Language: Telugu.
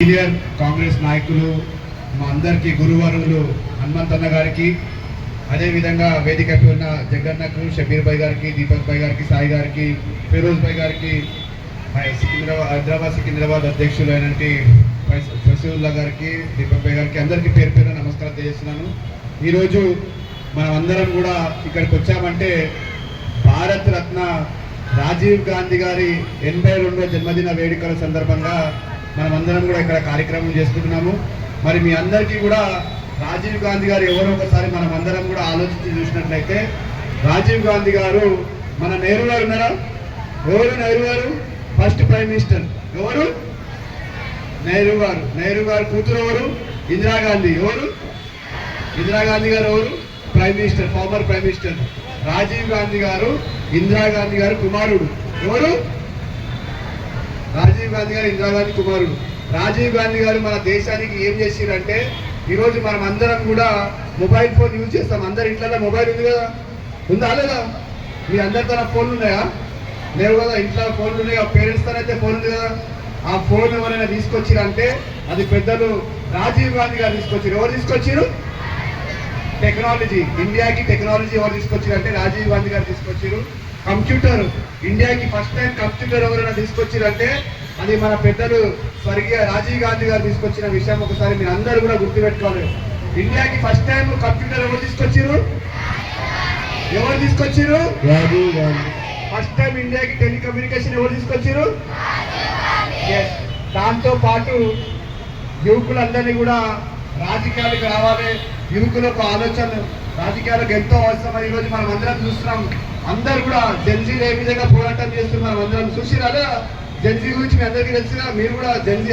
సీనియర్ కాంగ్రెస్ నాయకులు మా అందరికీ గురువరులు హనుమంతన్న గారికి, అదేవిధంగా వేదికపై ఉన్న జగన్నకు, షబీర్ భాయ్ గారికి, దీపక్ భాయ్ గారికి, సాయి గారికి, ఫిరోజ్ భాయ్ గారికి, సికింద్రాబాద్ అధ్యక్షులు అయినటువంటి ఫసీవుల్లా గారికి, దీపక్ భాయ్ గారికి అందరికీ పేరు పేరు నమస్కారం తెలియజేస్తున్నాను. ఈరోజు మనం అందరం కూడా ఇక్కడికి వచ్చామంటే భారత రత్న రాజీవ్ గాంధీ గారి 82వ జన్మదిన వేడుకల సందర్భంగా మనమందరం కూడా ఇక్కడ కార్యక్రమం చేసుకుంటున్నాము. మరి మీ అందరికీ కూడా రాజీవ్ గాంధీ గారు ఎవరో ఒకసారి మనం అందరం కూడా ఆలోచించి చూసినట్లయితే, రాజీవ్ గాంధీ గారు మన నెహ్రూ గారు ఉన్నారా? ఎవరు నెహ్రూ గారు? ఫస్ట్ ప్రైమ్ మినిస్టర్ ఎవరు? నెహ్రూ గారు. నెహ్రూ గారు కూతురు ఎవరు? ఇందిరాగాంధీ. ఎవరు? ఇందిరాగాంధీ గారు ఎవరు? Prime minister, former prime minister. Rajiv Gandhi గారు ఇందిరాగాంధీ గారు కుమారుడు. ఎవరు? రాజీవ్ గాంధీ గారు ఇందిరాగాంధీ కుమారుడు. రాజీవ్ గాంధీ గారు మన దేశానికి ఏం చేసిరంటే, ఈరోజు మనం అందరం కూడా మొబైల్ ఫోన్ యూజ్ చేస్తాం. అందరి ఇంట్లో మొబైల్ ఉంది కదా, ఉందా లేదా? మీ అందరితో ఫోన్లు ఉన్నాయా? లేవు కదా. ఇంట్లో ఫోన్లు ఉన్నాయి. పేరెంట్స్తో అయితే ఫోన్ ఉంది కదా. ఆ ఫోన్ ఎవరైనా తీసుకొచ్చిరంటే అది పెద్దలు రాజీవ్ గాంధీ గారు తీసుకొచ్చారు. ఎవరు తీసుకొచ్చారు? టెక్నాలజీ. ఇండియాకి టెక్నాలజీ ఎవరు తీసుకొచ్చారు అంటే రాజీవ్ గాంధీ గారు తీసుకొచ్చారు. కంప్యూటర్, ఇండియాకి ఫస్ట్ టైం కంప్యూటర్ ఎవరైనా తీసుకొచ్చారంటే అది మన పెద్దలు స్వర్గీయ రాజీవ్ గాంధీ గారు తీసుకొచ్చిన విషయం ఒకసారి మీరు అందరూ కూడా గుర్తుపెట్టుకోవాలి. ఇండియాకి ఫస్ట్ టైం కంప్యూటర్ ఎవరు తీసుకొచ్చారు? ఎవరు తీసుకొచ్చారు? రాజీవ్ గాంధీ. ఫస్ట్ టైం ఇండియాకి టెలికమ్యూనికేషన్ ఎవరు తీసుకొచ్చారు? దాంతో పాటు యువకులందరినీ కూడా రాజకీయాలకు రావాలి. యువకులకు ఆలోచన రాజకీయాలకు ఎంతో అవసరం. ఈరోజు మనం అందరం చూస్తున్నాం. అందరు కూడా జెన్జీలు ఏ విధంగా పోరాటం చేస్తున్నారు మనం అందరం చూసిరా? జెన్జీ గురించి మీ అందరికీ తెలుసుగా. మీరు కూడా జెన్జీ